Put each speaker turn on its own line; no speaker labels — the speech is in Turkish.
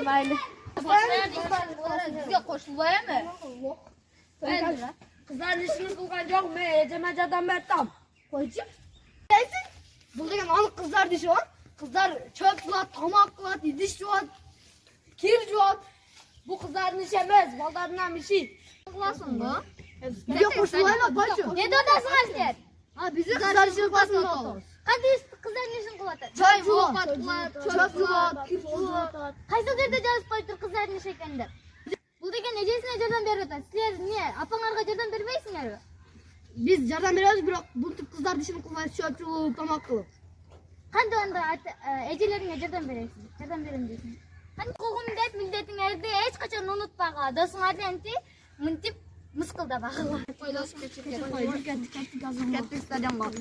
mayli.
Sizga qo'shilmaymi?
Qizlarni ishini qilgan yo'qmi? Ejamajadan berdim. Qo'ychi. Bu degan aniq qizlar deyshi bor. Qizlar cho'p qiladi, tomoq qiladi, idish yuvadi, kir yuvadi. Bu qizlarning ishi emas, bolalarning ishi.
Qilasizmi?
Bizga qo'shilmaymi, qo'ychi?
Ne dodasizlar sizlar?
Ha, bizni qizlar ishini qilamiz.
Qanday qizlarning ishini qiladi?
Cho'p yuvadi, cho'p yuvadi, kir yuvadi.
Qaysi yerda yozib qo'yibdir qizlarning ishi ekan deb. Bu degan nejesine yordam beryapti. Sizlar niye? Apanglarga yordam bermaysizlarmi?
Biz yordam beramiz, biroq bu tip qizlar ishini qilmaydi, cho'p yuvib, tomoq qilib.
Qanday onda ejeleringga yordam berasiz? Yordam bering deysiz. Qanday huquqim deb milletinglarni hech qachon unutmaga. Do'stlarni mintib misqilda bag'ila.
Qo'ylashib ketdik. Ketdik stadion bor.